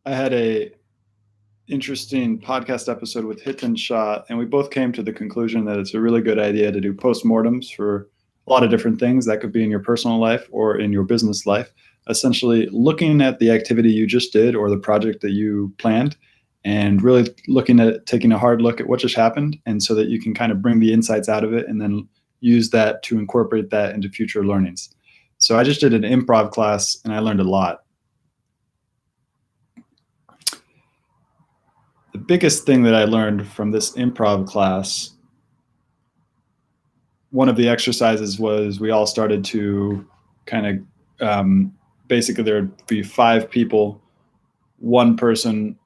I had a interesting podcast episode with Hitan Shah, and we both came to the conclusion that it's a really good idea to do postmortems for a lot of different things. That could be in your personal life or in your business life. Essentially, looking at the activity you just did or the project that you planned, and really looking at taking a hard look at what just happened, and so that you can kind of bring the insights out of it and then use that to incorporate that into future learnings. So I just did an improv class, and I learned a lot. The biggest thing that I learned from this improv class, one of the exercises was we all started to kind of basically there would be five people. One person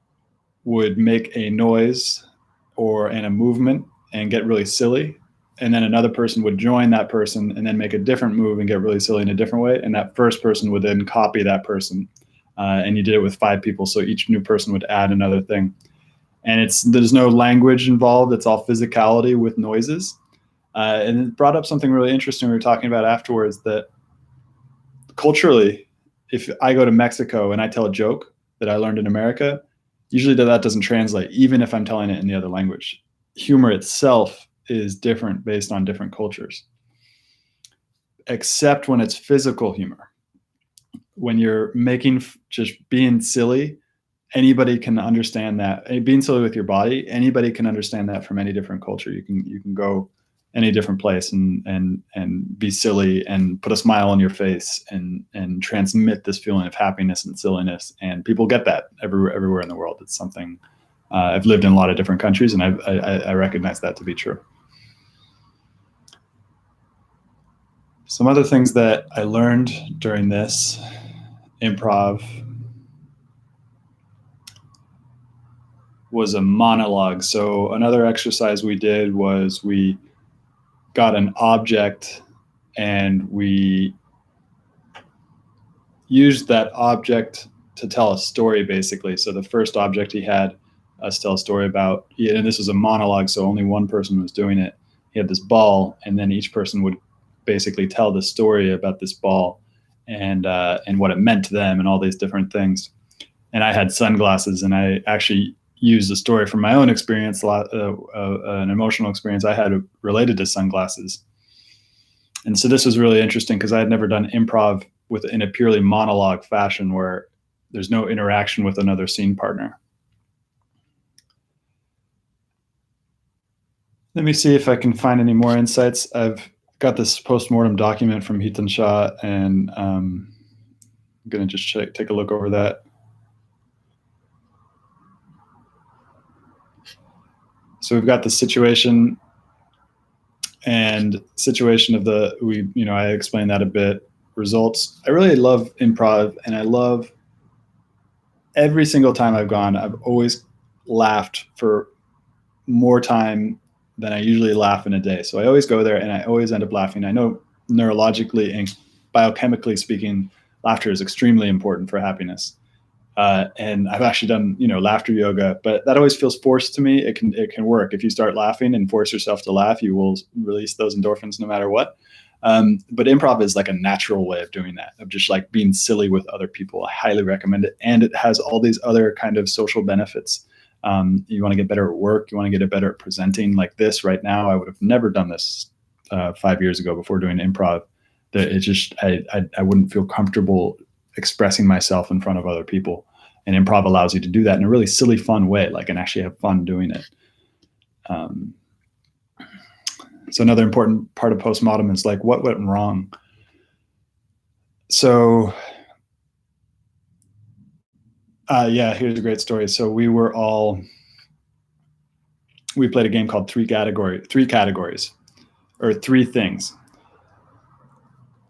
would make a noise or in a movement and get really silly. And then another person would join that person and then make a different move and get really silly in a different way. And that first person would then copy that person. And you did it with five people. So each new person would add another thing. And there's no language involved. It's all physicality with noises. And it brought up something really interesting we were talking about afterwards, that culturally, if I go to Mexico and I tell a joke that I learned in America, usually that doesn't translate, even if I'm telling it in the other language. Humor itself is different based on different cultures, except when it's physical humor. When you're just being silly, anybody can understand that. Being silly with your body, anybody can understand that from any different culture. You can go any different place and be silly and put a smile on your face and transmit this feeling of happiness and silliness. And people get that everywhere in the world. It's something I've lived in a lot of different countries, and I recognize that to be true. Some other things that I learned during this improv was a monologue. So another exercise we did was we got an object and we used that object to tell a story, basically. So the first object he had us tell a story about, and this was a monologue, so only one person was doing it. He had this ball, and then each person would basically tell the story about this ball and what it meant to them and all these different things. And I had sunglasses, and I actually used a story from my own experience, an emotional experience I had related to sunglasses. And so this was really interesting because I had never done improv in a purely monologue fashion where there's no interaction with another scene partner. Let me see if I can find any more insights. I've got this postmortem document from Hitan Shah, and I'm going to just take a look over that. So we've got the situation and situation of I explained that a bit. Results. I really love improv, and I love every single time I've gone, I've always laughed for more time than I usually laugh in a day. So I always go there and I always end up laughing. I know neurologically and biochemically speaking, laughter is extremely important for happiness. And I've actually done, laughter yoga, but that always feels forced to me. It can work. If you start laughing and force yourself to laugh, you will release those endorphins no matter what. But improv is like a natural way of doing that, of just like being silly with other people. I highly recommend it. And it has all these other kind of social benefits. You want to get better at work. You want to get better at presenting like this right now. I would have never done this 5 years ago before doing improv. I wouldn't feel comfortable expressing myself in front of other people. And improv allows you to do that in a really silly, fun way, and actually have fun doing it. So another important part of postmortem is what went wrong. So here's a great story. So we played a game called three categories, or three things.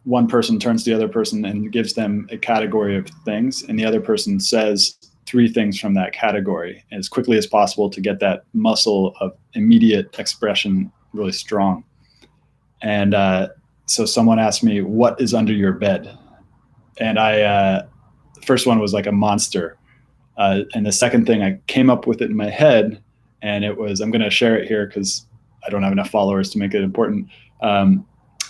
One person turns to the other person and gives them a category of things, and the other person says three things from that category as quickly as possible to get that muscle of immediate expression really strong. And so someone asked me, "What is under your bed?" And the first one was like a monster. And the second thing, I came up with it in my head, and it was, I'm going to share it here because I don't have enough followers to make it important.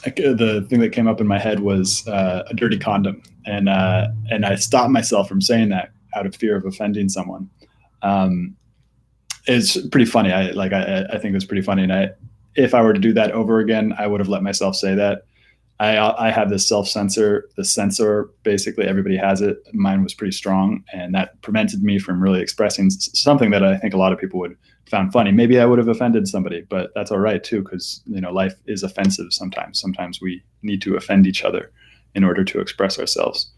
The thing that came up in my head was a dirty condom. And I stopped myself from saying that out of fear of offending someone. It's pretty funny. I think it was pretty funny. And if I were to do that over again, I would have let myself say that. I have this self-censor, the censor, basically everybody has it. Mine was pretty strong, and that prevented me from really expressing something that I think a lot of people would found funny. Maybe I would have offended somebody, but that's all right too, because life is offensive sometimes. Sometimes we need to offend each other in order to express ourselves.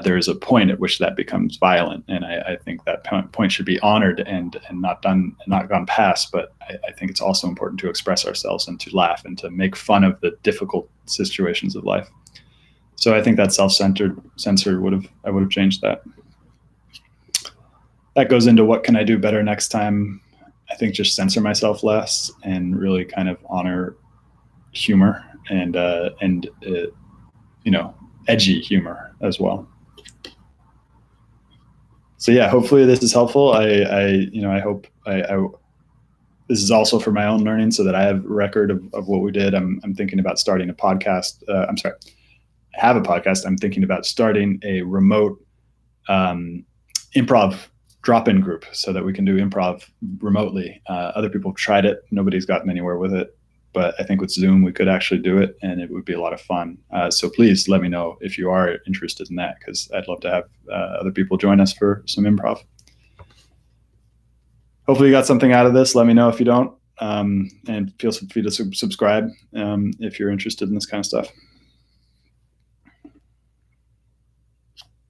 There is a point at which that becomes violent, and I think that point should be honored and not gone past. But I think it's also important to express ourselves and to laugh and to make fun of the difficult situations of life. So I think that censor I would have changed that. That goes into what can I do better next time. I think just censor myself less and really kind of honor humor and edgy humor as well. So yeah, hopefully this is helpful. I hope this is also for my own learning so that I have a record of what we did. I'm thinking about starting a podcast. I have a podcast. I'm thinking about starting a remote improv drop-in group so that we can do improv remotely. Other people have tried it. Nobody's gotten anywhere with it. But I think with Zoom, we could actually do it, and it would be a lot of fun. So please let me know if you are interested in that, because I'd love to have other people join us for some improv. Hopefully you got something out of this. Let me know if you don't, and feel free to subscribe if you're interested in this kind of stuff.